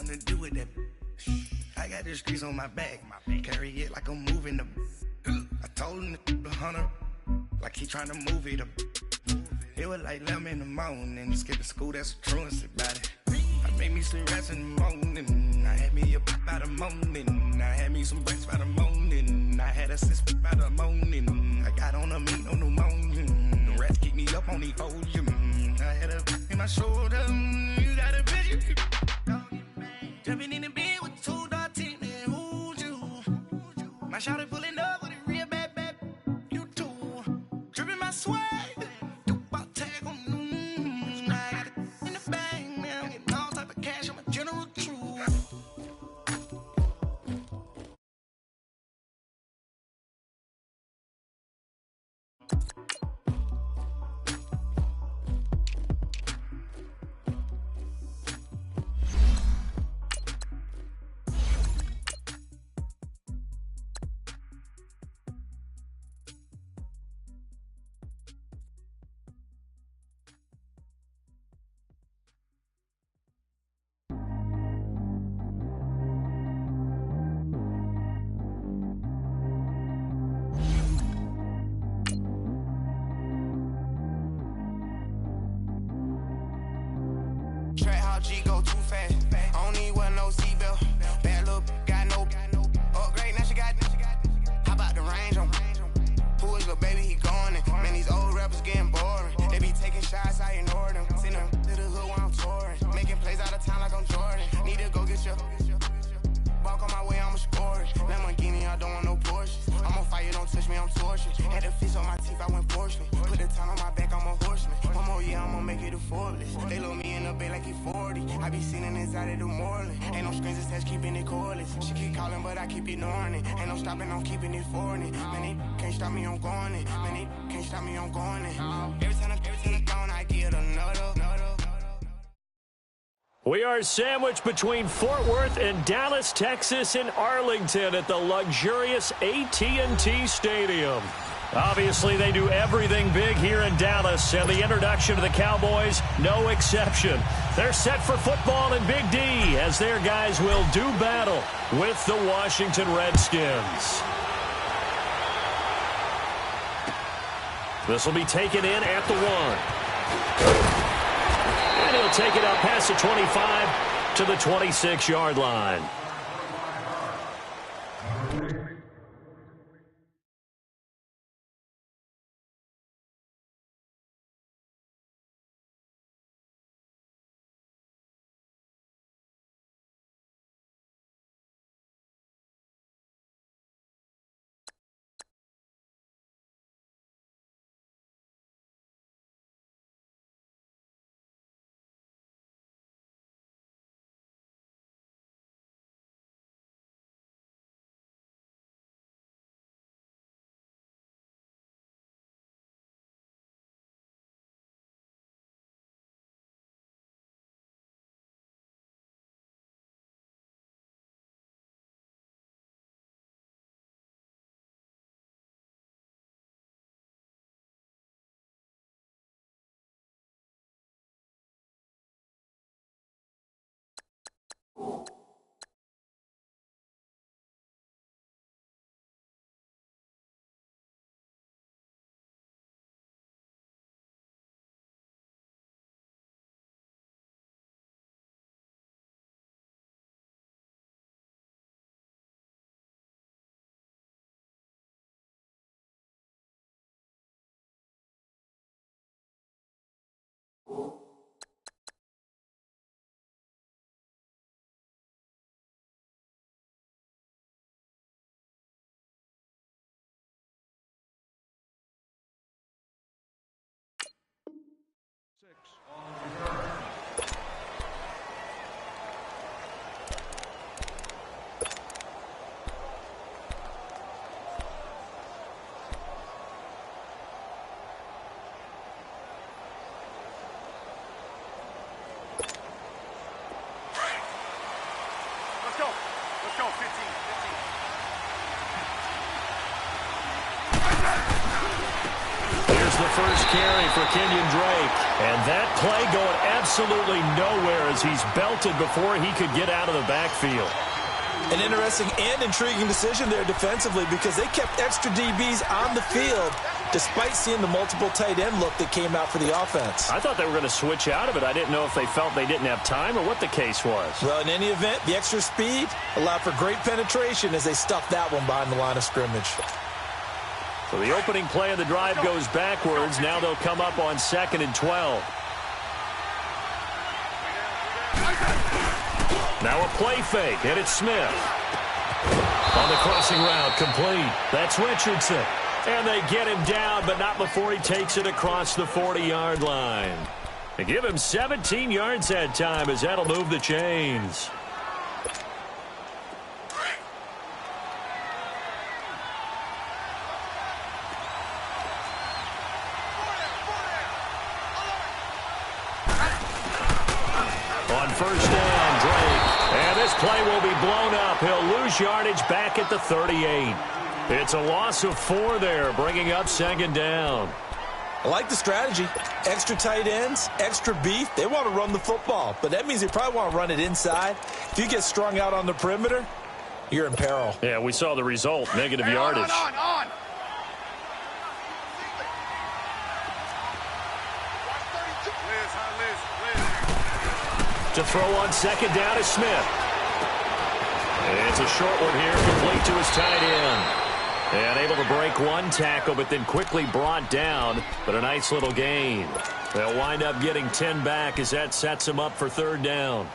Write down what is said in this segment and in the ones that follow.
to do with that. I got the streets on my back, carry it like I'm moving the. I told him the hunter, like he trying to move it up. It was like 11 in the morning, skipping school, that's a truancy about it. I made me some rats in the morning, I had me a pop by the morning, I had me some breaks by the morning, I had a six by the morning, I got on a meat on the morning, the rats keep me up on the podium, I had a in my shoulder, you got a bitch, jumping in the bed with 2 dark teeth, man, who's you? My shawty pulling up with a real bad, you too, dripping my swag. G go too fast. I don't need one no seatbelt. Bad little got no upgrade. Now she got. How about the range on? Who is little baby? He going in. Man, these old rappers getting boring. They be taking shots, I ignore them. Send them to the hood while I'm touring. Making plays out of town like I'm Jordan. Need to go get your. Walk on my way, I'ma score it. Lamborghini, I don't want no Porsches. I'm on fire, don't touch me, I'm tortured. Had the fish on my teeth, I went porcelain. Put the time on my back, I'm a horseman. One more year, I'ma make it a Forbes. They load me in the bay like he 40. I be sitting inside of the Moreland. Ain't no strings attached, keeping it cordless. She keep calling, but I keep ignoring it. Ain't no stopping, I'm keeping it for it. Man, they can't stop me, I'm going it. Man, they can't stop me, I'm going it. Every time I gone, I get another. We are sandwiched between Fort Worth and Dallas, Texas, and Arlington at the luxurious AT&T Stadium. Obviously, they do everything big here in Dallas, and the introduction to the Cowboys, no exception. They're set for football in Big D as their guys will do battle with the Washington Redskins. This will be taken in at the 1. And he'll take it up past the 25 to the 26-yard line. the first carry for Kenyon Drake. And that play going absolutely nowhere as he's belted before he could get out of the backfield. An interesting and intriguing decision there defensively because they kept extra DBs on the field despite seeing the multiple tight end look that came out for the offense. I thought they were going to switch out of it. I didn't know if they felt they didn't have time or what the case was. Well, in any event, the extra speed allowed for great penetration as they stuffed that one behind the line of scrimmage. So the opening play of the drive goes backwards. Now they'll come up on 2nd and 12. Now a play fake, and it's Smith. On the crossing route, complete. That's Richardson. And they get him down, but not before he takes it across the 40-yard line. They give him 17 yards that time as that'll move the chains. On first down, Drake. And this play will be blown up. He'll lose yardage back at the 38. It's a loss of 4 there, bringing up 2nd down. I like the strategy. Extra tight ends, extra beef. They want to run the football, but that means they probably want to run it inside. If you get strung out on the perimeter, you're in peril. Yeah, we saw the result, negative yardage. On. To throw on 2nd down is Smith. It's a short one here, complete to his tight end. And able to break one tackle, but then quickly brought down. But a nice little gain. They'll wind up getting 10 back as that sets them up for 3rd down.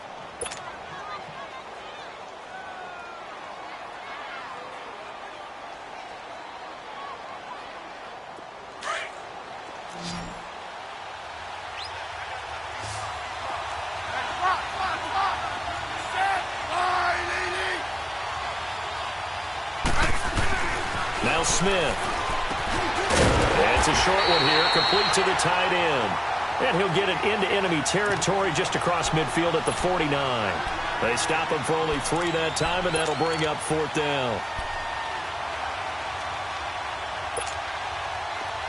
Now Smith. It's a short one here, complete to the tight end. And he'll get it into enemy territory just across midfield at the 49. They stop him for only 3 that time, and that'll bring up 4th down.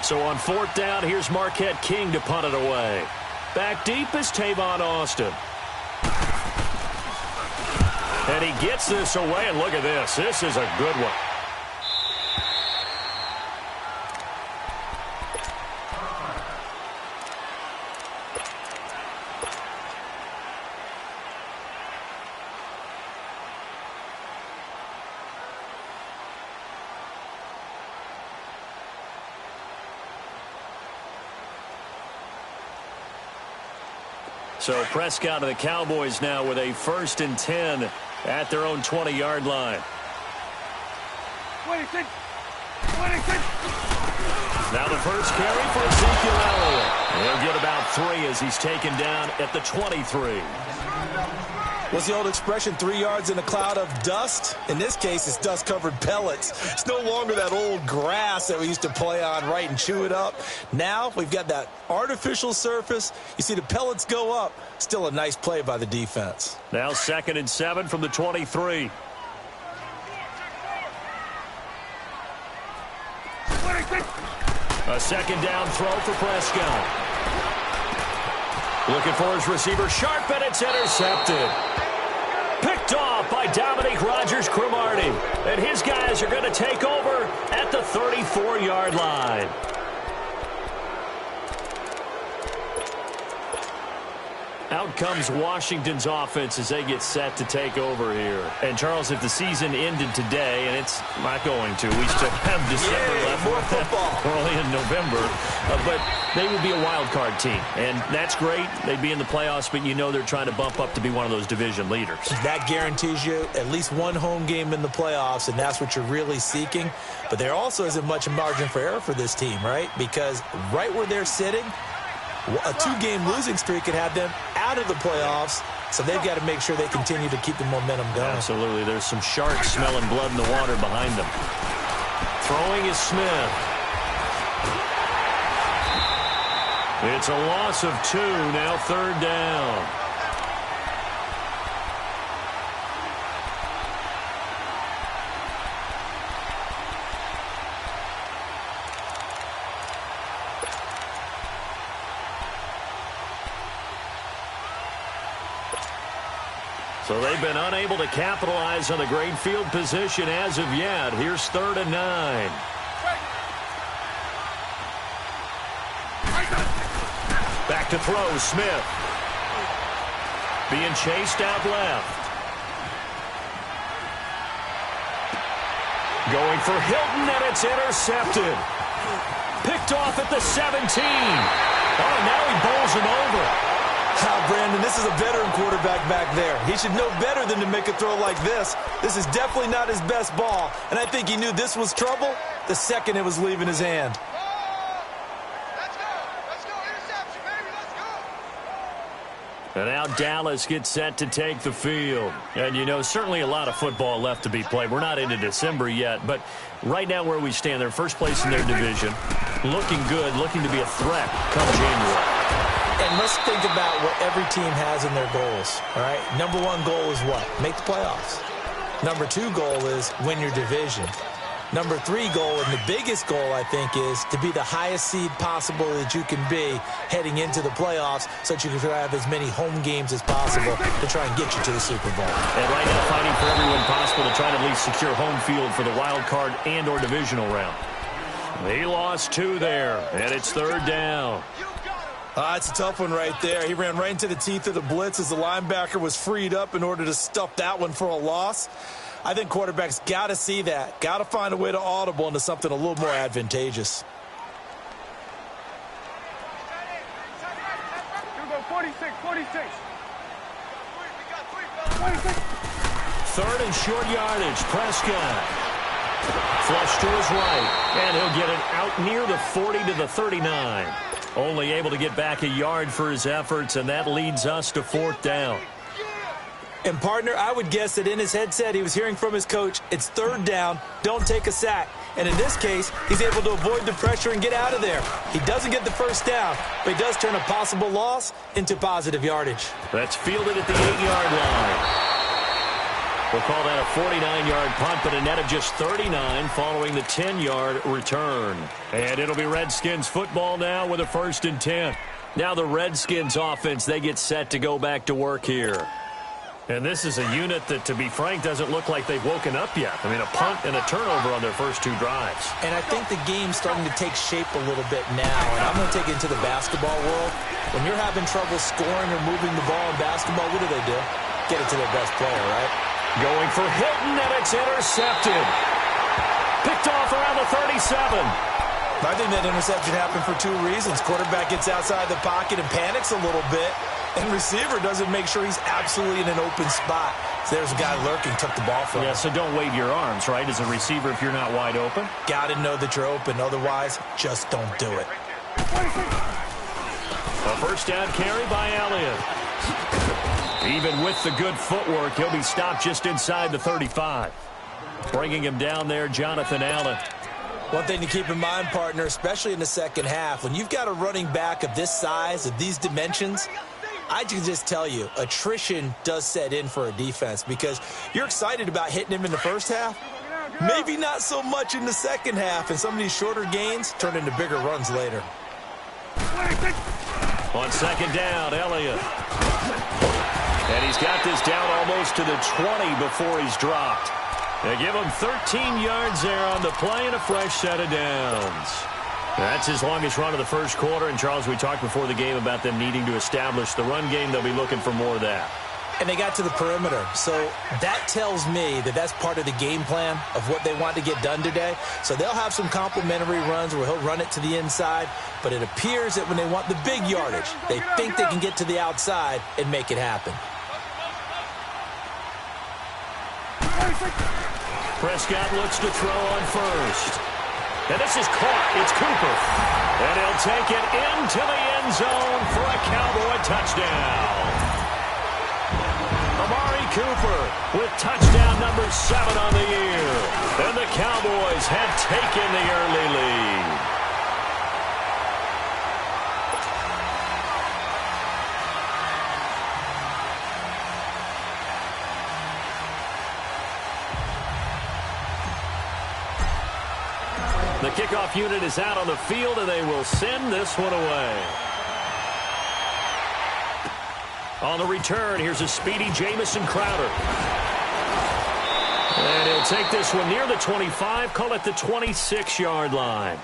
So on 4th down, here's Marquette King to punt it away. Back deep is Tavon Austin. And he gets this away, and look at this. This is a good one. So Prescott and the Cowboys now with a 1st and 10 at their own 20-yard line. 26. Now the first carry for Ezekiel Elliott. He'll get about 3 as he's taken down at the 23. What's the old expression, 3 yards in a cloud of dust? In this case, it's dust-covered pellets. It's no longer that old grass that we used to play on, right, and chew it up. Now we've got that artificial surface. You see the pellets go up. Still a nice play by the defense. Now 2nd and 7 from the 23. A 2nd down throw for Prescott. Looking for his receiver, Sharp, and it's intercepted. Picked off by Dominique Rodgers-Cromartie. And his guys are going to take over at the 34-yard line. Out comes Washington's offense as they get set to take over here. And, Charles, if the season ended today, and it's not going to, we still have December left. More football. We're only in November. But they would be a wild card team. And that's great. They'd be in the playoffs, but you know they're trying to bump up to be one of those division leaders. That guarantees you at least one home game in the playoffs, and that's what you're really seeking. But there also isn't much margin for error for this team, right? Because right where they're sitting, a 2-game losing streak could have them out of the playoffs, so they've got to make sure they continue to keep the momentum going. Absolutely. There's some sharks smelling blood in the water behind them. Throwing is Smith. It's a loss of 2, now 3rd down. So they've been unable to capitalize on the great field position as of yet. Here's 3rd and 9. Back to throw, Smith. Being chased out left. Going for Hilton, and it's intercepted. Picked off at the 17. Oh, now he bowls him over. Brandon, this is a veteran quarterback back there. He should know better than to make a throw like this. This is definitely not his best ball, and I think he knew this was trouble the second it was leaving his hand. And now Dallas gets set to take the field. And, you know, certainly a lot of football left to be played. We're not into December yet, but right now where we stand, they're first place in their division. Looking good, looking to be a threat come January. And let's think about what every team has in their goals, all right? Number 1 goal is what? Make the playoffs. Number 2 goal is win your division. Number 3 goal, and the biggest goal, I think, is to be the highest seed possible that you can be heading into the playoffs so that you can have as many home games as possible to try and get you to the Super Bowl. And right now fighting for everyone possible to try to at least secure home field for the wild card and or divisional round. He lost 2 there, and it's 3rd down. It's a tough one right there. He ran right into the teeth of the blitz as the linebacker was freed up in order to stuff that one for a loss. I think quarterbacks got to see that. Got to find a way to audible into something a little more advantageous. 3rd and short yardage. Prescott. Flush to his right. And he'll get it out near the 40 to the 39. Only able to get back a yard for his efforts, and that leads us to 4th down. And, partner, I would guess that in his headset he was hearing from his coach, it's 3rd down, don't take a sack. And in this case, he's able to avoid the pressure and get out of there. He doesn't get the first down, but he does turn a possible loss into positive yardage. That's fielded at the 8-yard line. We'll call that a 49-yard punt, but a net of just 39 following the 10-yard return. And it'll be Redskins football now with a 1st and 10. Now the Redskins offense, they get set to go back to work here. And this is a unit that, to be frank, doesn't look like they've woken up yet. I mean, a punt and a turnover on their first 2 drives. And I think the game's starting to take shape a little bit now. And I'm going to take it into the basketball world. When you're having trouble scoring or moving the ball in basketball, what do? Get it to their best player, right? Going for Hilton, and it's intercepted. Picked off around the 37. I think that interception happened for 2 reasons. Quarterback gets outside the pocket and panics a little bit. And receiver doesn't make sure he's absolutely in an open spot. So there's a guy lurking, took the ball from him. Yeah, so don't wave your arms, right, as a receiver if you're not wide open. Got to know that you're open. Otherwise, just don't do it. A first down carry by Elliott. Even with the good footwork, he'll be stopped just inside the 35. Bringing him down there, Jonathan Allen. One thing to keep in mind, partner, especially in the second half, when you've got a running back of this size, of these dimensions, I can just tell you, attrition does set in for a defense because you're excited about hitting him in the first half. Maybe not so much in the second half, and some of these shorter gains turn into bigger runs later. On 2nd down, Elliott. And he's got this down almost to the 20 before he's dropped. They give him 13 yards there on the play and a fresh set of downs. That's his longest run of the first quarter. And, Charles, we talked before the game about them needing to establish the run game. They'll be looking for more of that. And they got to the perimeter. So that tells me that that's part of the game plan of what they want to get done today. So they'll have some complementary runs where he'll run it to the inside. But it appears that when they want the big yardage, they think they can get to the outside and make it happen. Prescott looks to throw on first. And this is caught. It's Cooper. And he'll take it into the end zone for a Cowboy touchdown. Amari Cooper with touchdown number 7 on the year. And the Cowboys have taken the early lead. The kickoff unit is out on the field, and they will send this one away. On the return, here's a speedy Jamison Crowder. And he'll take this one near the 25, call it the 26-yard line.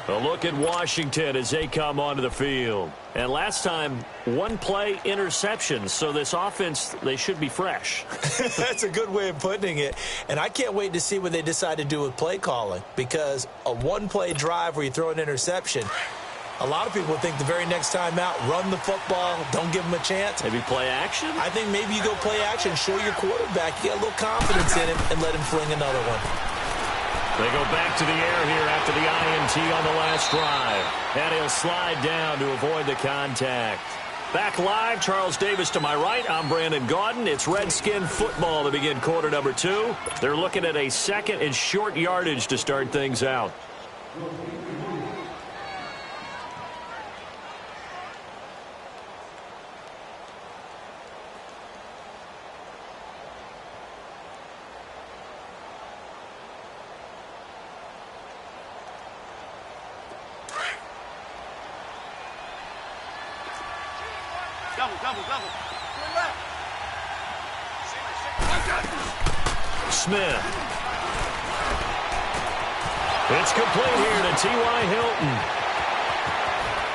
A look at Washington as they come onto the field. And last time, one play interception. So this offense, they should be fresh. That's a good way of putting it. And I can't wait to see what they decide to do with play calling. Because a one-play drive where you throw an interception, a lot of people think the very next time out, run the football, don't give them a chance. Maybe play action? I think maybe you go play action, show your quarterback you got a little confidence in him, and let him fling another one. They go back to the air here after the INT on the last drive. And he'll slide down to avoid the contact. Back live, Charles Davis to my right. I'm Brandon Gaudin. It's Redskin football to begin quarter number 2. They're looking at a second and short yardage to start things out. Smith. It's complete here to T.Y. Hilton.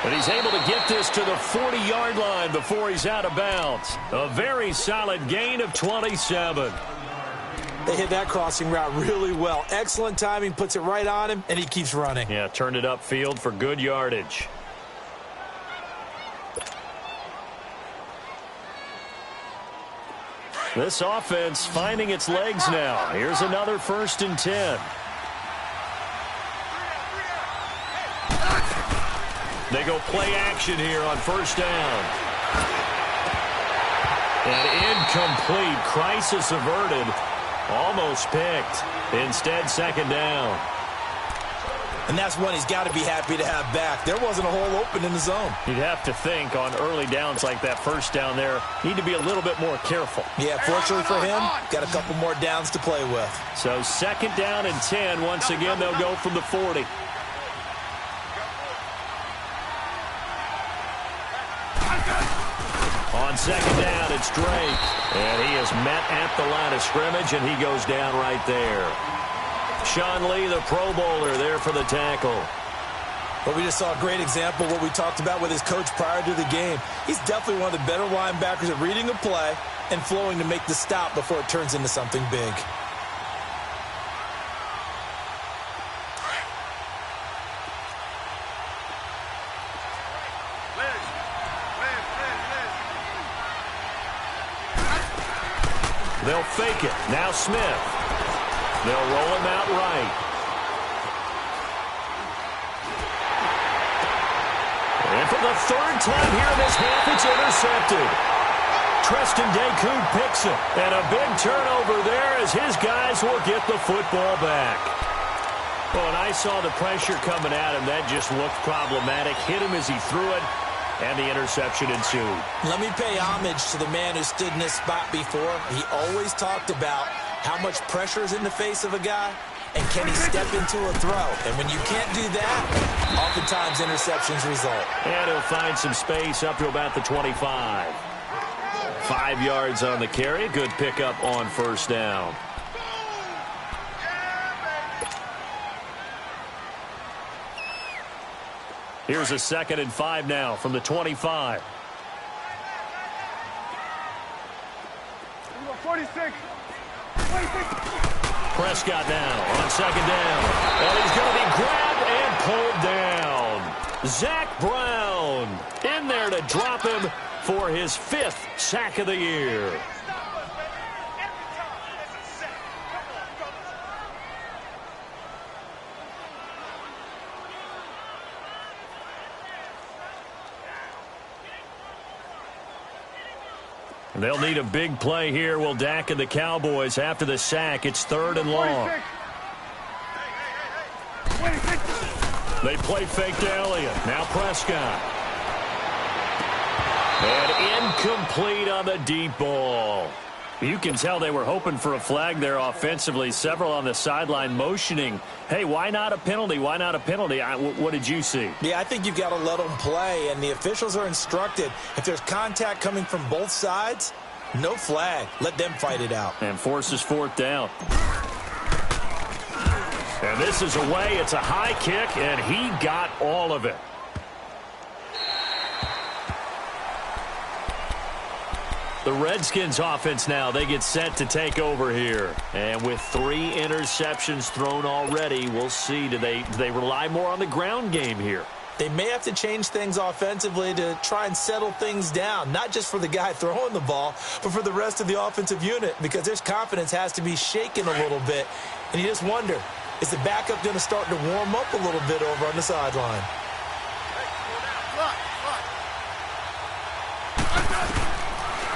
But he's able to get this to the 40-yard line before he's out of bounds. A very solid gain of 27. They hit that crossing route really well. Excellent timing, puts it right on him, and he keeps running. Yeah, turned it upfield for good yardage. This offense finding its legs now. Here's another 1st and 10. They go play action here on 1st down. And incomplete. Crisis averted. Almost picked. Instead, 2nd down. And that's one he's got to be happy to have back. There wasn't a hole open in the zone. You'd have to think on early downs like that 1st down there, need to be a little bit more careful. Yeah, fortunately for him, got a couple more downs to play with. So 2nd down and 10. Once again, they'll go from the 40. On 2nd down, it's Drake. And he is met at the line of scrimmage, and he goes down right there. Sean Lee, the Pro Bowler, there for the tackle. But we just saw a great example of what we talked about with his coach prior to the game. He's definitely one of the better linebackers at reading a play and flowing to make the stop before it turns into something big. They'll fake it. Now Smith. They'll roll him out right. And for the 3rd time here in this half, it's intercepted. Treston Deku picks it. And a big turnover there as his guys will get the football back. Well, and I saw the pressure coming at him. That just looked problematic. Hit him as he threw it. And the interception ensued. Let me pay homage to the man who stood in this spot before. He always talked about how much pressure is in the face of a guy, and can he step into a throw? And when you can't do that, oftentimes interceptions result. And he'll find some space up to about the 25. 5 yards on the carry. Good pickup on 1st down. Here's a 2nd and 5 now from the 25. 46. Prescott now on 2nd down. And he's going to be grabbed and pulled down. Zach Brown in there to drop him for his 5th sack of the year. They'll need a big play here. Will Dak and the Cowboys after the sack. It's 3rd and long. They play fake to Elliott. Now Prescott. And incomplete on the deep ball. You can tell they were hoping for a flag there offensively. Several on the sideline motioning, hey, why not a penalty? Why not a penalty? What did you see? Yeah, I think you've got to let them play, and the officials are instructed. If there's contact coming from both sides, no flag. Let them fight it out. And forces fourth down. And this is away. It's a high kick, and he got all of it. The Redskins offense now, they get set to take over here. And with 3 interceptions thrown already, we'll see. Do they rely more on the ground game here? They may have to change things offensively to try and settle things down, not just for the guy throwing the ball, but for the rest of the offensive unit, because their confidence has to be shaken a little bit. And you just wonder, is the backup going to start to warm up a little bit over on the sideline?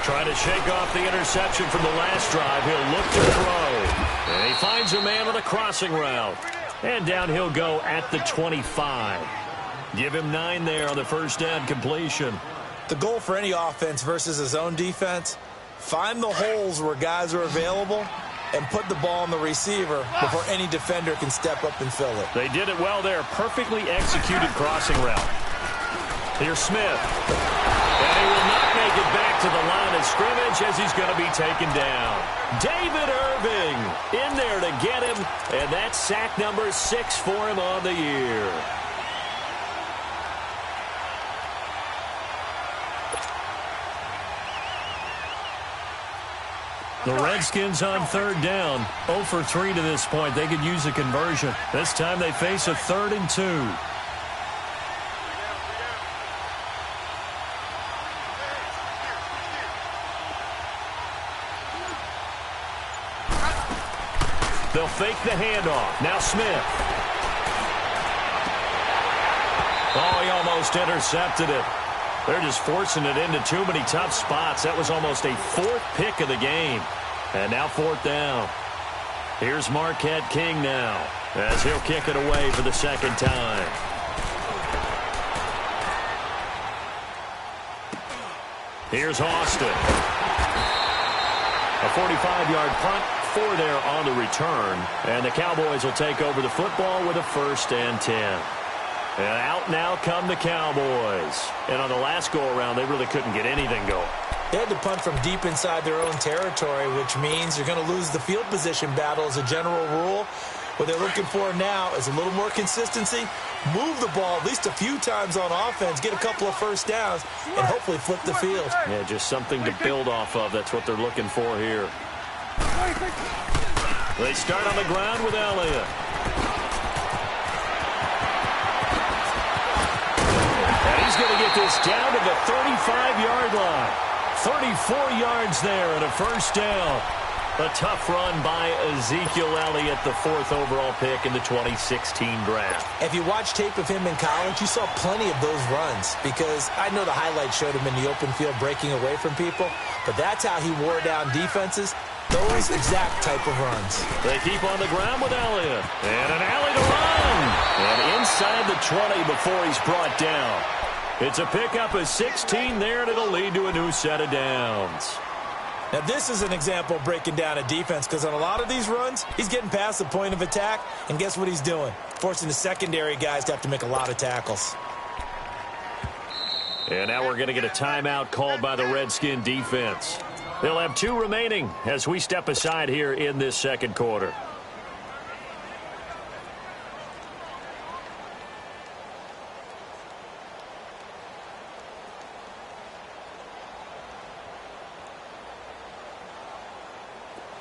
Trying to shake off the interception from the last drive. He'll look to throw. And he finds a man on a crossing route. And down he'll go at the 25. Give him 9 there on the first down completion. The goal for any offense versus his own defense, find the holes where guys are available and put the ball on the receiver before any defender can step up and fill it. They did it well there. Perfectly executed crossing route. Here's Smith. And he will not make it back to the line of scrimmage as he's going to be taken down. David Irving in there to get him, and that's sack number 6 for him on the year. The Redskins on third down, 0 for 3 to this point. They could use a conversion. This time they face a 3rd and 2. They'll fake the handoff. Now Smith. Oh, he almost intercepted it. They're just forcing it into too many tough spots. That was almost a 4th pick of the game. And now 4th down. Here's Marquette King now as he'll kick it away for the 2nd time. Here's Austin. A 45-yard punt. 4 there on the return. And the Cowboys will take over the football with a 1st and 10. And out now come the Cowboys. And on the last go-around, they really couldn't get anything going. They had to punt from deep inside their own territory, which means you're going to lose the field position battle as a general rule. What they're looking for now is a little more consistency, move the ball at least a few times on offense, get a couple of first downs, and hopefully flip the field. Yeah, just something to build off of. That's what they're looking for here. They start on the ground with Elliott. And he's going to get this down to the 35-yard line. 34 yards there and a 1st down. A tough run by Ezekiel Elliott, the 4th overall pick in the 2016 draft. If you watch tape of him in college, you saw plenty of those runs because I know the highlights showed him in the open field breaking away from people, but that's how he wore down defenses. Those exact type of runs. They keep on the ground with Elliott. And an alley to run. And inside the 20 before he's brought down. It's a pickup of 16 there, and it'll lead to a new set of downs. Now, this is an example of breaking down a defense because on a lot of these runs, he's getting past the point of attack, and guess what he's doing? Forcing the secondary guys to have to make a lot of tackles. And now we're going to get a timeout called by the Redskin defense. They'll have 2 remaining as we step aside here in this 2nd quarter.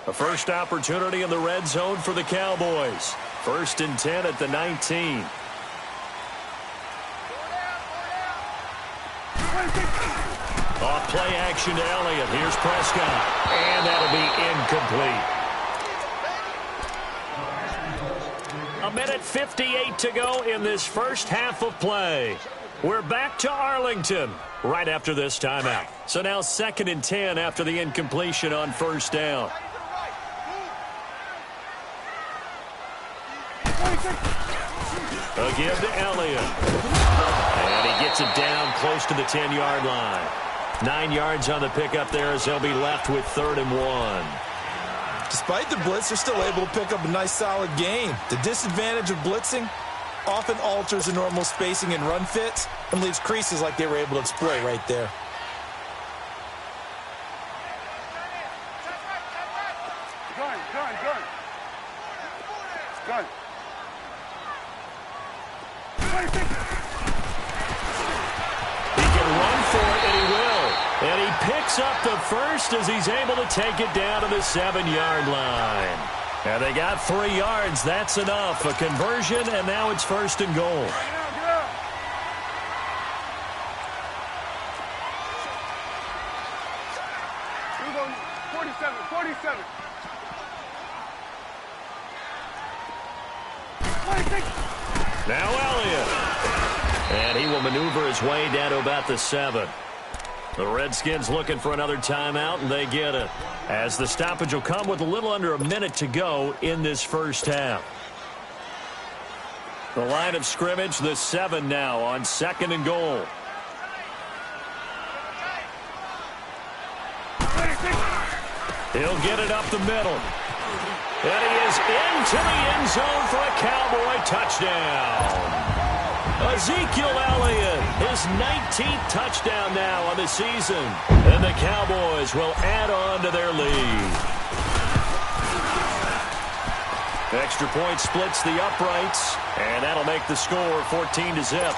A first opportunity in the red zone for the Cowboys. 1st and 10 at the 19. Off play action to Elliott. Here's Prescott. And that'll be incomplete. A minute 58 to go in this first half of play. We're back to Arlington right after this timeout. So now 2nd and 10 after the incompletion on 1st down. A give to Elliott. And he gets it down close to the 10-yard line. 9 yards on the pickup there as they'll be left with 3rd and 1. Despite the blitz, they're still able to pick up a nice, solid gain. The disadvantage of blitzing often alters the normal spacing and run fits and leaves creases like they were able to exploit right there. Good. He can run for it, and he will. And he picks up the first as he's able to take it down to the 7-yard line. And they got 3 yards. That's enough. A conversion, and now it's 1st and goal. Get out. 47. Now Elliott. And he will maneuver his way down to about the 7. The Redskins looking for another timeout, and they get it. As the stoppage will come with a little under a minute to go in this first half. The line of scrimmage, the 7 now on 2nd and goal. He'll get it up the middle. And he is into the end zone for a Cowboy touchdown. Ezekiel Elliott, his 19th touchdown now on the season. And the Cowboys will add on to their lead. Extra point splits the uprights, and that'll make the score 14-0.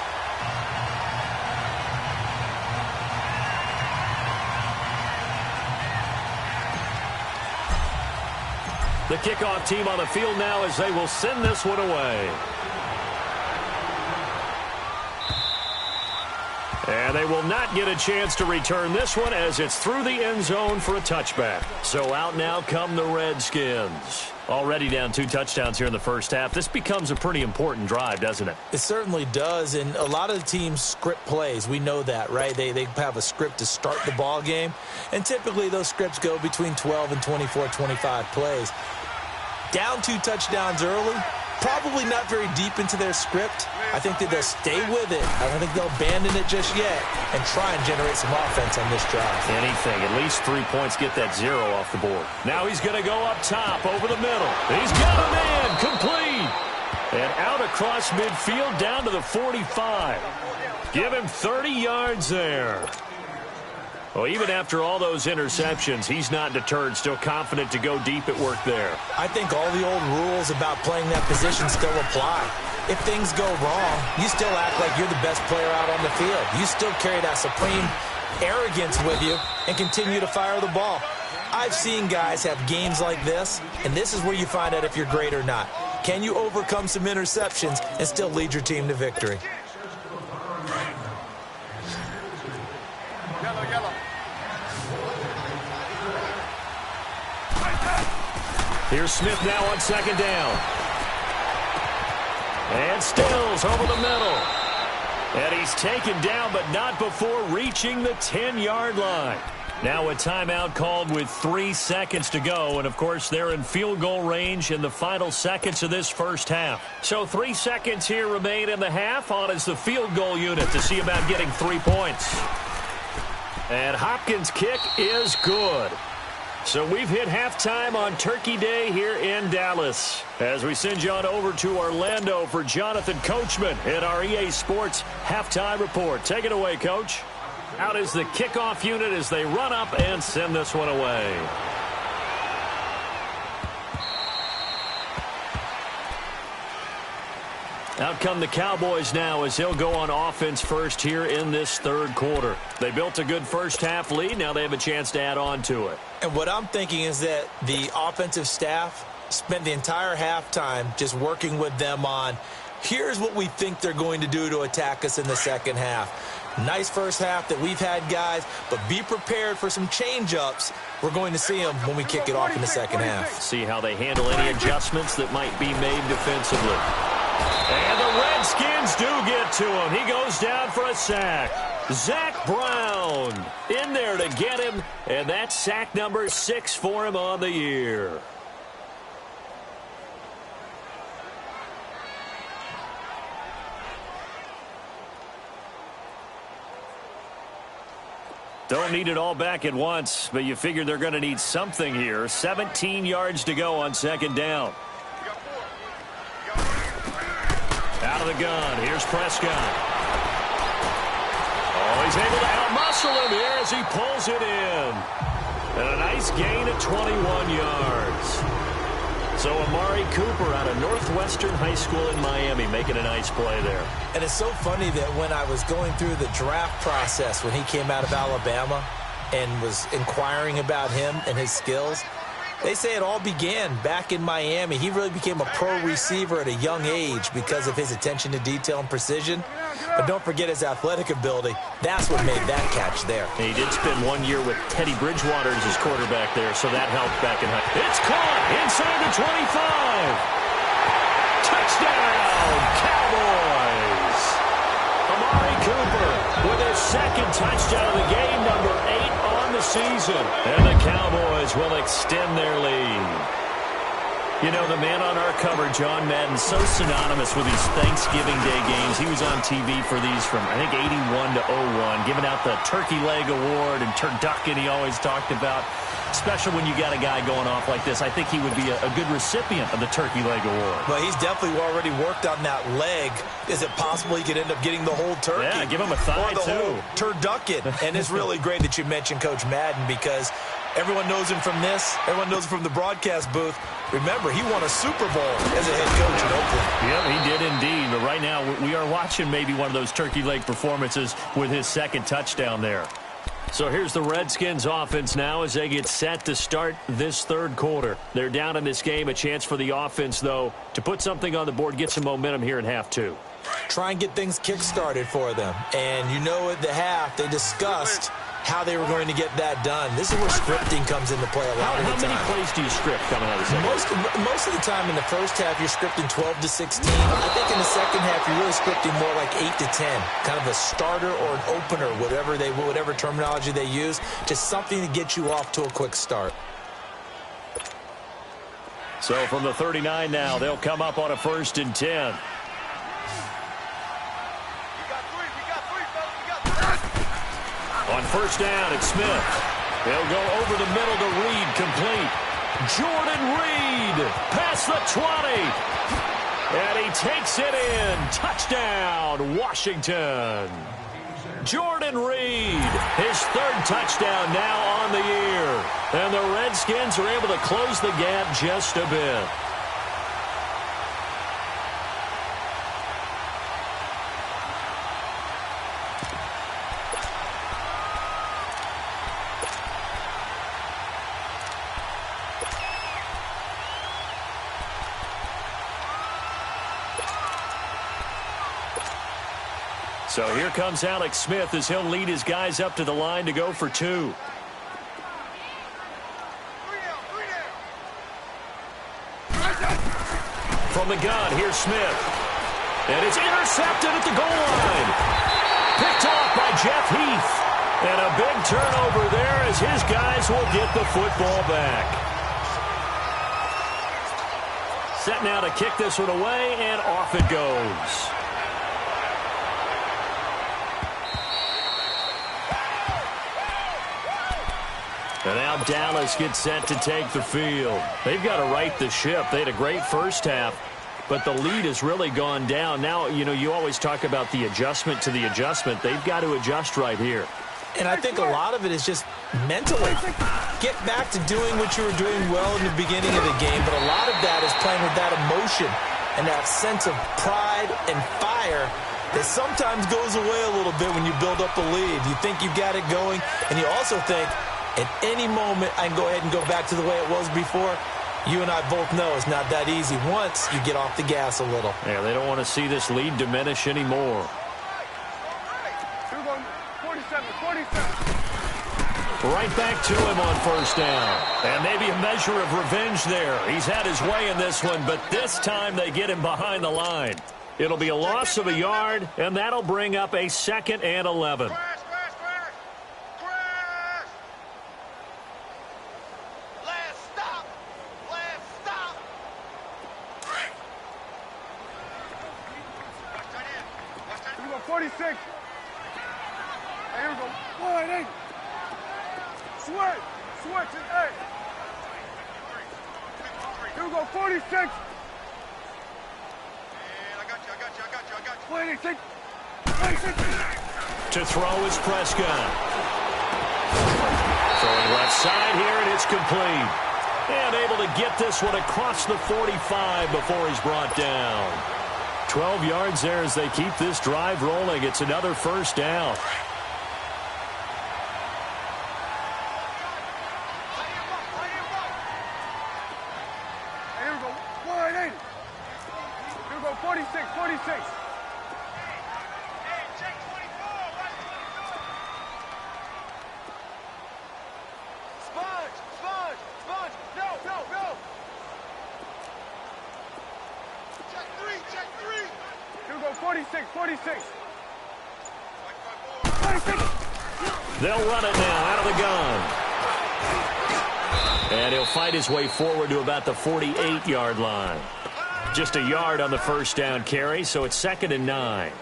The kickoff team on the field now as they will send this one away. And they will not get a chance to return this one as it's through the end zone for a touchback. So out now come the Redskins. Already down 2 touchdowns here in the first half. This becomes a pretty important drive, doesn't it? It certainly does, and a lot of the teams script plays. We know that, right? They have a script to start the ball game, and typically those scripts go between 12 and 24, 25 plays. Down 2 touchdowns early, probably not very deep into their script. I think that they'll stay with it. I don't think they'll abandon it just yet and try and generate some offense on this drive. Anything. At least 3 points get that 0 off the board. Now he's going to go up top over the middle. He's got a man. Complete. And out across midfield down to the 45. Give him 30 yards there. Well, even after all those interceptions, he's not deterred, still confident to go deep at work there. I think all the old rules about playing that position still apply. If things go wrong, you still act like you're the best player out on the field. You still carry that supreme arrogance with you and continue to fire the ball. I've seen guys have games like this, and this is where you find out if you're great or not. Can you overcome some interceptions and still lead your team to victory? Yellow. Here's Smith now on 2nd down. And Stills over the middle. And he's taken down, but not before reaching the 10-yard line. Now a timeout called with 3 seconds to go. And, of course, they're in field goal range in the final seconds of this first half. So 3 seconds here remain in the half. On is the field goal unit to see about getting 3 points. And Hopkins' kick is good. So we've hit halftime on Turkey Day here in Dallas. As we send you on over to Orlando for Jonathan Coachman in our EA Sports Halftime Report. Take it away, Coach. Out is the kickoff unit as they run up and send this one away. Out come the Cowboys now as they'll go on offense first here in this 3rd quarter. They built a good first half lead. Now they have a chance to add on to it. And what I'm thinking is that the offensive staff spent the entire halftime just working with them on, here's what we think they're going to do to attack us in the second half. Nice first half that we've had, guys, but be prepared for some change-ups. We're going to see them when we kick it off in the second half. See how they handle any adjustments that might be made defensively. And the Redskins do get to him. He goes down for a sack. Zach Brown in there to get him, and that's sack number 6 for him on the year. Don't need it all back at once, but you figure they're going to need something here. 17 yards to go on second down. Out of the gun. Here's Prescott. Oh, he's able to outmuscle him here as he pulls it in. And a nice gain at 21 yards. So Amari Cooper out of Northwestern High School in Miami making a nice play there. And it's so funny that when I was going through the draft process when he came out of Alabama and was inquiring about him and his skills, they say it all began back in Miami. He really became a pro receiver at a young age because of his attention to detail and precision. But don't forget his athletic ability. That's what made that catch there. He did spend 1 year with Teddy Bridgewater as his quarterback there, so that helped back in high. It's caught inside the 25. Touchdown, Cowboys. Amari Cooper with his second touchdown of the game, number 8 on the season. And the Cowboys will extend their lead. You know, the man on our cover, John Madden, so synonymous with these Thanksgiving Day games. He was on TV for these from, I think, 81 to 01, giving out the Turkey Leg Award and turducken he always talked about. Special when you got a guy going off like this. I think he would be a good recipient of the Turkey Leg Award. Well, he's definitely already worked on that leg. Is it possible he could end up getting the whole turkey? Yeah, give him a thigh, or the too. Whole turducken. And it's really great that you mentioned Coach Madden because everyone knows him from this. Everyone knows him from the broadcast booth. Remember, he won a Super Bowl as a head coach in Oakland. Yeah, he did indeed. But right now, we are watching maybe one of those turkey leg performances with his second touchdown there. So here's the Redskins offense now as they get set to start this third quarter. They're down in this game. A chance for the offense, though, to put something on the board, get some momentum here in half two. Try and get things kick-started for them. And you know at the half, they discussed how they were going to get that done. This is where scripting comes into play a lot of the time. How many plays do you script coming out of the second? Most of the time in the first half, you're scripting 12 to 16. I think in the second half, you're really scripting more like 8 to 10. Kind of a starter or an opener, whatever terminology they use. Just something to get you off to a quick start. So from the 39 now, they'll come up on a 1st and 10. On 1st down, it's Smith. They'll go over the middle to Reed, complete. Jordan Reed past the 20. And he takes it in. Touchdown, Washington. Jordan Reed, his 3rd touchdown now on the year. And the Redskins are able to close the gap just a bit. So here comes Alex Smith as he'll lead his guys up to the line to go for 2. From the gun, here's Smith. And it's intercepted at the goal line. Picked off by Jeff Heath. And a big turnover there as his guys will get the football back. Set now to kick this one away, and off it goes. And now Dallas gets set to take the field. They've got to right the ship. They had a great first half, but the lead has really gone down. Now, you know, you always talk about the adjustment to the adjustment. They've got to adjust right here. And I think a lot of it is just mentally. Get back to doing what you were doing well in the beginning of the game, but a lot of that is playing with that emotion and that sense of pride and fire that sometimes goes away a little bit when you build up a lead. You think you've got it going, and you also think, at any moment, I can go ahead and go back to the way it was before. You and I both know it's not that easy once you get off the gas a little. Yeah, they don't want to see this lead diminish anymore. 47. Right back to him on 1st down. And maybe a measure of revenge there. He's had his way in this one, but this time they get him behind the line. It'll be a loss of a yard, and that'll bring up a 2nd and 11. Switch. Switch and 8. Here we go, 46. And I got you. 26. 26. To throw is Prescott. Throwing left side here, and it's complete. And able to get this one across the 45 before he's brought down. 12 yards there as they keep this drive rolling. It's another first down. Here we go, 180. Here we go, 46, 46. Here we go, 46, 46. They'll run it now out of the gun. And he'll fight his way forward to about the 48-yard line. Just a yard on the first down carry, so it's 2nd and 9.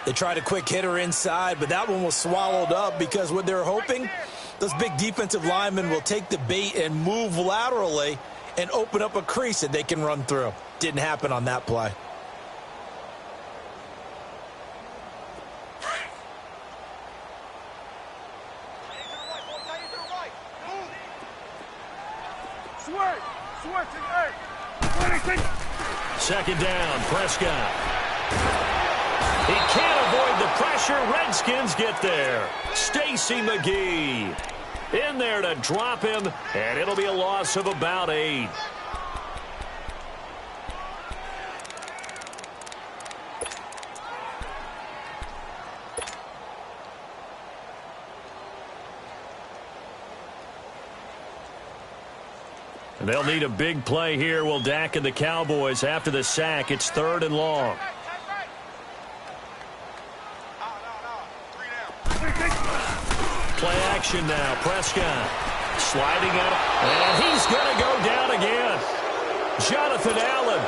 They tried a quick hitter inside, but that one was swallowed up because what they're hoping, those big defensive linemen will take the bait and move laterally and open up a crease that they can run through. Didn't happen on that play. Switch and 8. 26. 2nd down, Prescott. He can't avoid the pressure. Redskins get there. Stacy McGee in there to drop him, and it'll be a loss of about 8. They'll need a big play here. Will Dak and the Cowboys after the sack. It's 3rd and long. Play action now. Prescott sliding out. And he's going to go down again. Jonathan Allen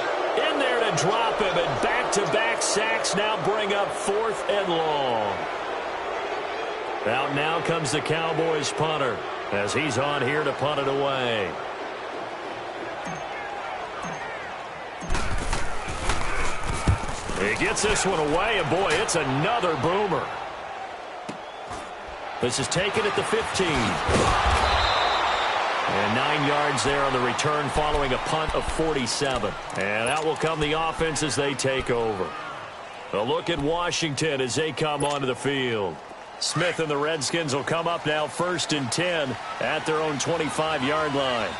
in there to drop him. And back-to-back sacks now bring up 4th and long. Out now comes the Cowboys punter as he's on here to punt it away. He gets this one away, and boy, it's another boomer. This is taken at the 15. And 9 yards there on the return following a punt of 47. And out will come the offense as they take over. A look at Washington as they come onto the field. Smith and the Redskins will come up now 1st and 10 at their own 25-yard line.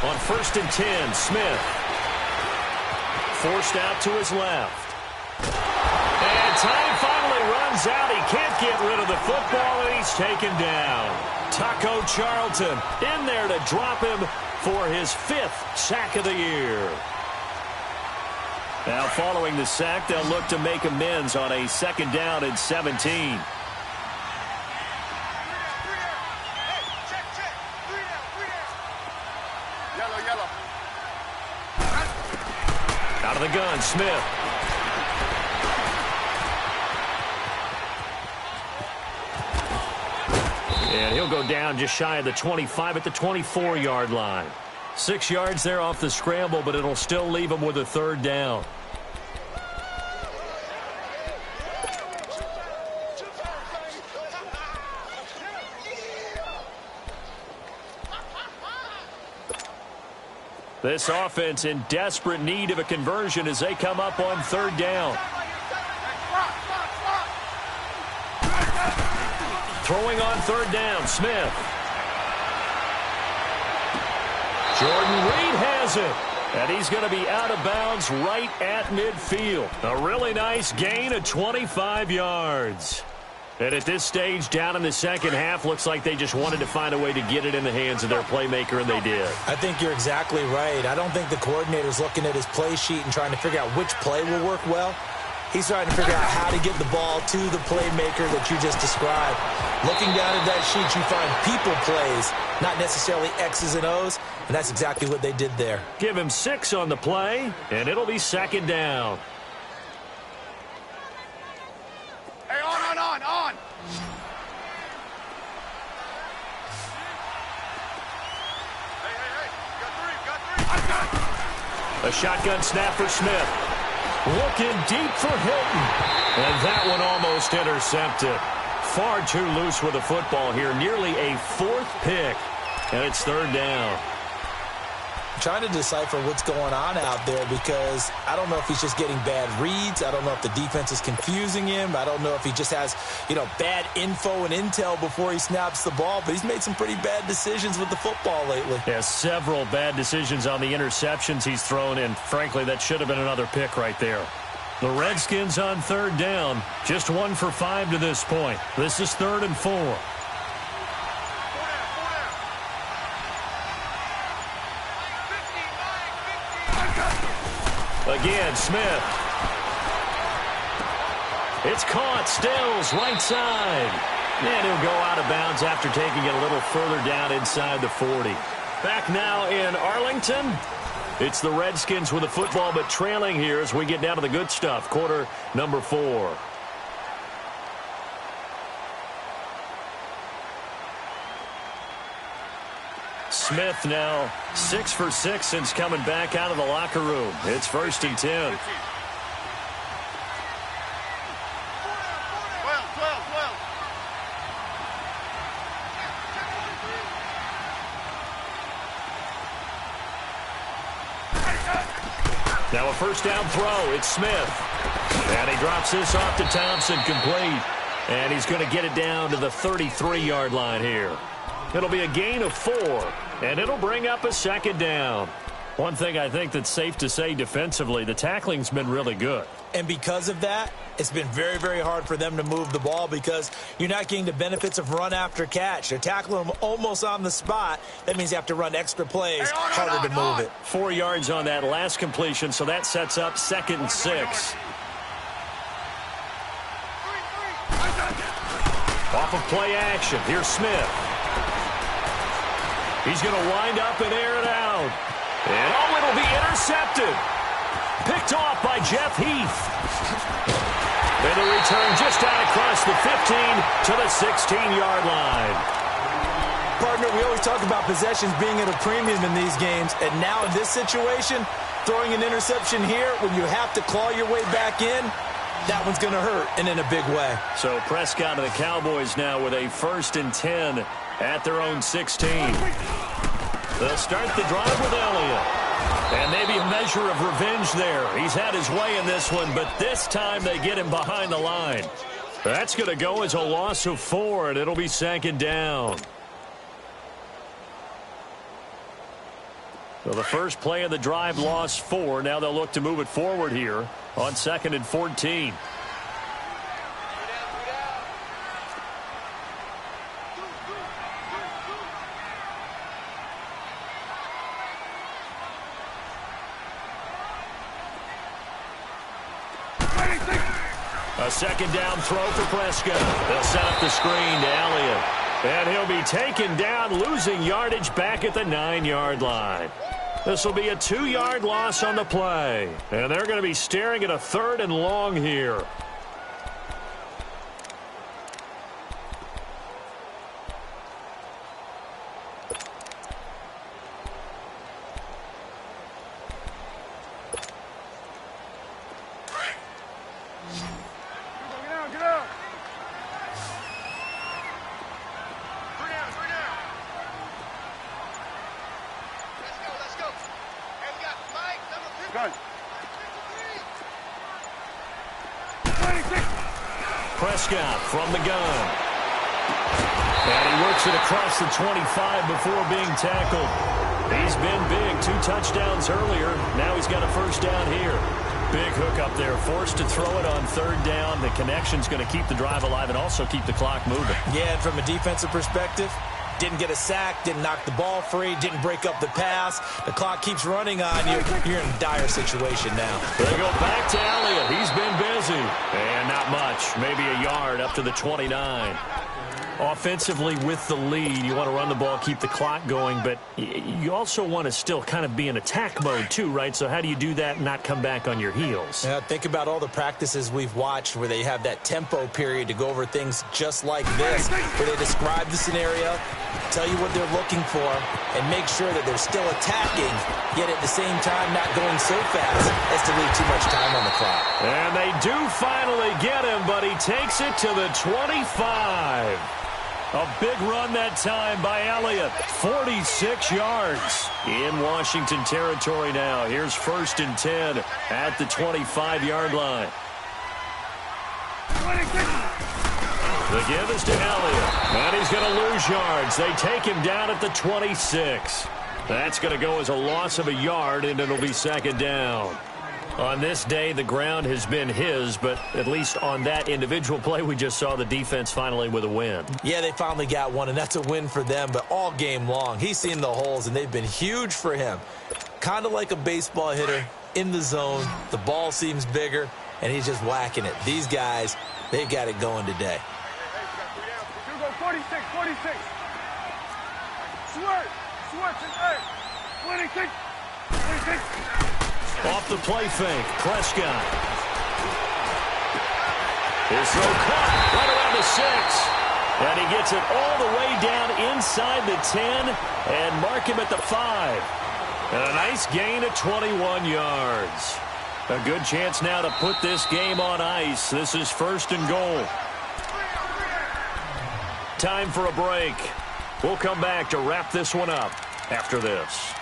On 1st and 10, Smith forced out to his left. And time finally runs out. He can't get rid of the football, and he's taken down. Taco Charlton in there to drop him for his 5th sack of the year. Now following the sack, they'll look to make amends on a 2nd down and 17. Out of the gun, Smith. And he'll go down just shy of the 25 at the 24-yard line. 6 yards there off the scramble, but it'll still leave him with a 3rd down. This offense in desperate need of a conversion as they come up on 3rd down. Throwing on 3rd down, Smith. Jordan Reed has it. And he's going to be out of bounds right at midfield. A really nice gain of 25 yards. And at this stage, down in the second half, looks like they just wanted to find a way to get it in the hands of their playmaker, and they did. I think you're exactly right. I don't think the coordinator's looking at his play sheet and trying to figure out which play will work well. He's trying to figure out how to get the ball to the playmaker that you just described. Looking down at that sheet, you find people plays, not necessarily X's and O's, and that's exactly what they did there. Give him 6 on the play, and it'll be second down. Hey, on. Hey, got 3. A shotgun snap for Smith. Looking deep for Hilton. And that one almost intercepted. Far too loose with the football here. Nearly a 4th pick. And it's third down. Trying to decipher what's going on out there because I don't know if he's just getting bad reads. I don't know if the defense is confusing him. I don't know if he just has, bad info and intel before he snaps the ball. But he's made some pretty bad decisions with the football lately. Yeah, several bad decisions on the interceptions he's thrown, and frankly, that should have been another pick right there. The Redskins on third down, just 1 for 5 to this point. This is 3rd and 4. Again, Smith. It's caught. Stills, right side. And he'll go out of bounds after taking it a little further down inside the 40. Back now in Arlington. It's the Redskins with the football, but trailing here as we get down to the good stuff. Quarter number 4. Smith now 6 for 6 since coming back out of the locker room. It's 1st and 10. 12. Now a first down throw. It's Smith. And he drops this off to Thompson, complete. And he's going to get it down to the 33-yard line here. It'll be a gain of 4, and it'll bring up a second down. One thing I think that's safe to say defensively, the tackling's been really good. And because of that, it's been very, very hard for them to move the ball because you're not getting the benefits of run after catch. They're tackling them almost on the spot. That means you have to run extra plays, harder to move it. 4 yards on that last completion, so that sets up 2nd and 6. Off of play action, here's Smith. He's going to wind up and air it out. And it'll be intercepted. Picked off by Jeff Heath. And the return just out across the 15 to the 16-yard line. Partner, we always talk about possessions being at a premium in these games. And now in this situation, throwing an interception here when you have to claw your way back in, that one's going to hurt, and in a big way. So Prescott and the Cowboys now with a 1st and 10 at their own 16. They'll start the drive with Elliott. And maybe a measure of revenge there. He's had his way in this one, but this time they get him behind the line. That's going to go as a loss of 4, and it'll be 2nd down. So the first play of the drive lost 4. Now they'll look to move it forward here on 2nd and 14. A 2nd down throw for Prescott. They'll set up the screen to Elliott. And he'll be taken down, losing yardage back at the 9-yard line. This will be a 2-yard loss on the play. And they're going to be staring at a 3rd and long here. Prescott from the gun. And he works it across the 25 before being tackled. He's been big. 2 touchdowns earlier. Now he's got a 1st down here. Big hook up there. Forced to throw it on 3rd down. The connection's going to keep the drive alive and also keep the clock moving. Yeah, and from a defensive perspective, Didn't get a sack, didn't knock the ball free, didn't break up the pass. The clock keeps running on you. You're in a dire situation now. They go back to Elliott. He's been busy. And not much. Maybe a yard up to the 29. Offensively with the lead, you want to run the ball, keep the clock going, but you also want to still kind of be in attack mode too, right? So how do you do that and not come back on your heels? Yeah, think about all the practices we've watched where they have that tempo period to go over things just like this, where they describe the scenario, tell you what they're looking for, and make sure that they're still attacking, yet at the same time not going so fast as to leave too much time on the clock. And they do finally get him, but he takes it to the 25. A big run that time by Elliott. 46 yards in Washington territory now. Here's 1st and 10 at the 25-yard line. The give is to Elliott. And he's going to lose yards. They take him down at the 26. That's going to go as a loss of a yard, and it'll be 2nd down. On this day, the ground has been his, but at least on that individual play, we just saw the defense finally with a win. Yeah, they finally got one, and that's a win for them, but all game long, he's seen the holes, and they've been huge for him. Kind of like a baseball hitter in the zone. The ball seems bigger, and he's just whacking it. These guys, they've got it going today. Here we go, 46, 46. Switch, and 26, 26. Off the play fake, Prescott. His throw caught right around the 6. And he gets it all the way down inside the 10 and mark him at the 5. And a nice gain of 21 yards. A good chance now to put this game on ice. This is 1st and goal. Time for a break. We'll come back to wrap this one up after this.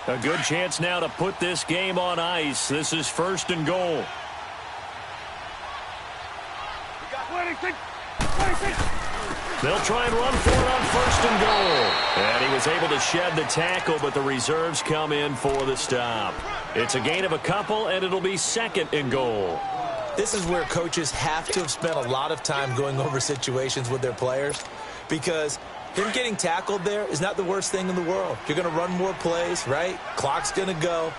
A good chance now to put this game on ice. This is 1st and goal. We got 26, 26. They'll try and run for it on 1st and goal. And he was able to shed the tackle, but the reserves come in for the stop. It's a gain of a couple, and it'll be 2nd and goal. This is where coaches have to have spent a lot of time going over situations with their players, because him getting tackled there is not the worst thing in the world. You're going to run more plays, right? Clock's going to go.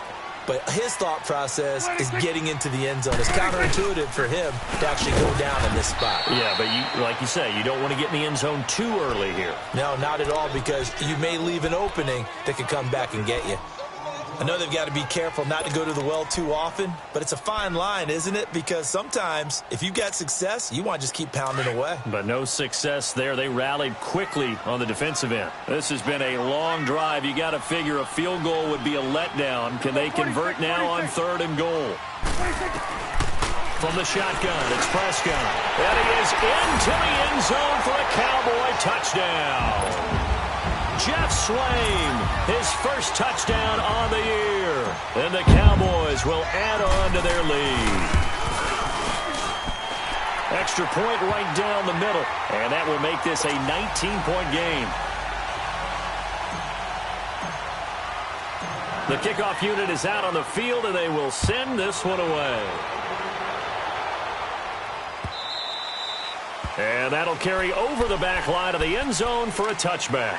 But his thought process is getting into the end zone. It's counterintuitive for him to actually go down in this spot. Yeah, but like you say, you don't want to get in the end zone too early here. No, not at all, because you may leave an opening that could come back and get you. I know they've got to be careful not to go to the well too often, but it's a fine line, isn't it? Because sometimes, if you've got success, you want to just keep pounding away. But no success there. They rallied quickly on the defensive end. This has been a long drive. You got to figure a field goal would be a letdown. Can they convert now on 3rd and goal? From the shotgun, it's Prescott. And he is into the end zone for a Cowboy touchdown. Jeff Swain, his 1st touchdown on the year. And the Cowboys will add on to their lead. Extra point right down the middle. And that will make this a 19-point game. The kickoff unit is out on the field, and they will send this one away. And that'll carry over the back line of the end zone for a touchback.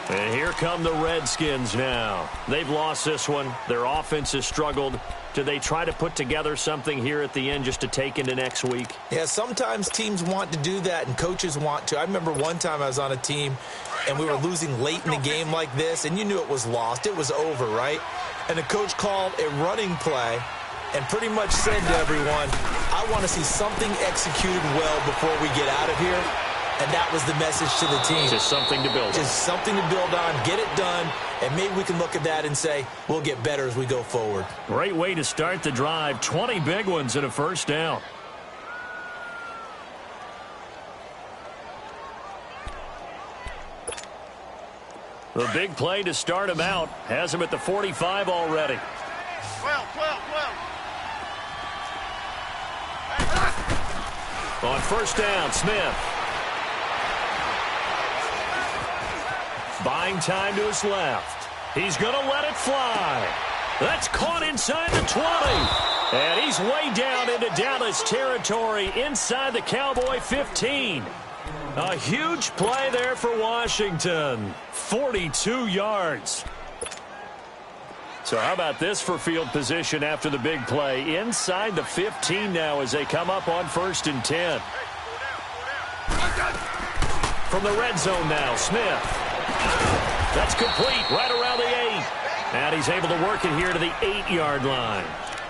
And here come the Redskins now. They've lost this one. Their offense has struggled. Do they try to put together something here at the end just to take into next week? Yeah, sometimes teams want to do that and coaches want to. I remember one time I was on a team and we were losing late in the game like this, and you knew it was lost. It was over, right? And the coach called a running play and pretty much said to everyone, I want to see something executed well before we get out of here. And that was the message to the team. Just something to build on. Just something to build on, get it done, and maybe we can look at that and say, we'll get better as we go forward. Great way to start the drive. 20 big ones and a 1st down. The big play to start him out. Has him at the 45 already. 12. On 1st down, Smith. Buying time to his left. He's going to let it fly. That's caught inside the 20. And he's way down into Dallas territory inside the Cowboy 15. A huge play there for Washington. 42 yards. So how about this for field position after the big play? Inside the 15 now as they come up on 1st and 10. From the red zone now, Smith. That's complete right around the 8. And he's able to work it here to the 8-yard line.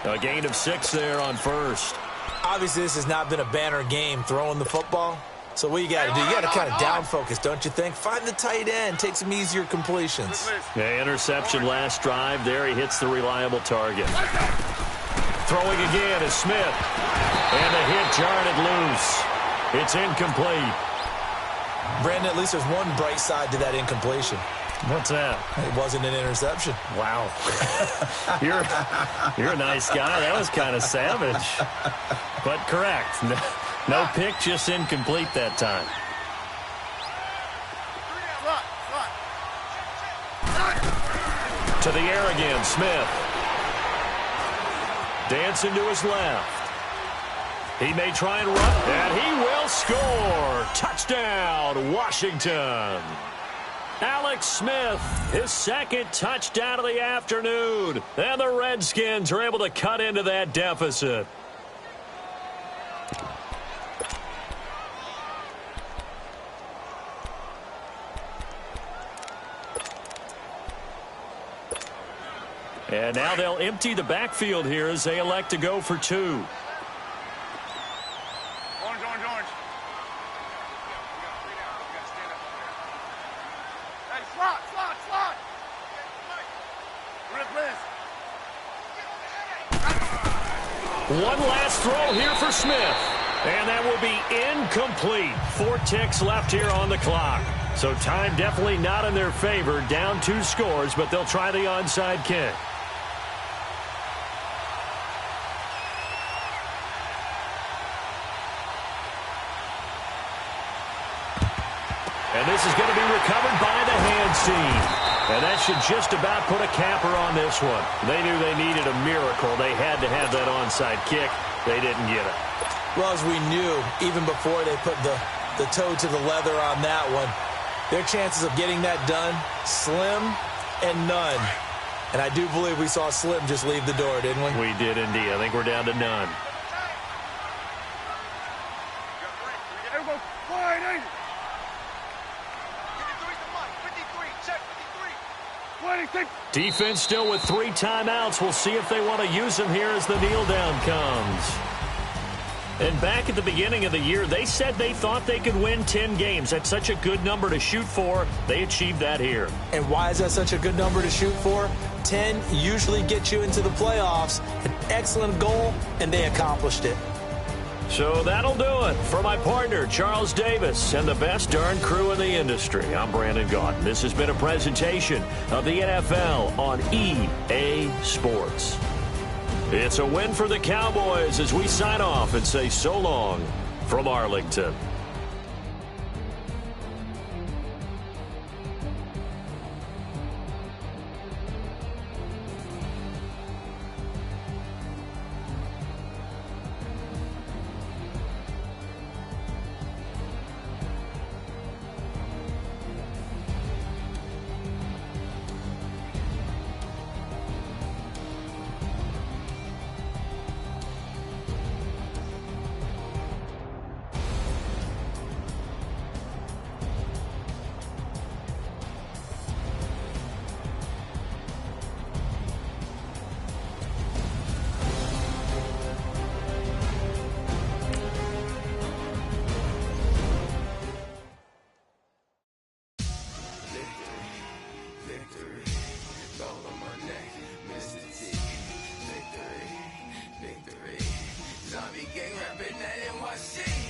A gain of 6 there on 1st. Obviously, this has not been a banner game throwing the football. So what you got to do, you got to kind of down focus, don't you think? Find the tight end, take some easier completions. Yeah, interception last drive. There he hits the reliable target. Throwing again is Smith. And the hit jarred it loose. It's incomplete. Brandon, at least there's one bright side to that incompletion. What's that? It wasn't an interception. Wow. You're a nice guy. That was kind of savage. But correct. No pick, just incomplete that time. To the air again, Smith. Dancing to his left. He may try and run, and he will score. Touchdown, Washington. Alex Smith, his second touchdown of the afternoon. And the Redskins are able to cut into that deficit. And now they'll empty the backfield here as they elect to go for 2. Orange. Hey, slot. One last throw here for Smith. And that will be incomplete. 4 ticks left here on the clock. So time definitely not in their favor. Down 2 scores, but they'll try the onside kick. And this is going to be recovered by the hands team. And that should just about put a capper on this one. They knew they needed a miracle. They had to have that onside kick. They didn't get it. Well, as we knew, even before they put the toe to the leather on that one, their chances of getting that done, slim and none. And I do believe we saw Slim just leave the door, didn't we? We did indeed. I think we're down to none. Defense still with 3 timeouts. We'll see if they want to use them here as the kneel down comes. And back at the beginning of the year, they said they thought they could win 10 games. That's such a good number to shoot for. They achieved that here. And why is that such a good number to shoot for? 10 usually gets you into the playoffs. An excellent goal, and they accomplished it. So that'll do it. For my partner, Charles Davis, and the best darn crew in the industry, I'm Brandon Gaudin. This has been a presentation of the NFL on EA Sports. It's a win for the Cowboys as we sign off and say so long from Arlington. Zombie gang rapping that NYC.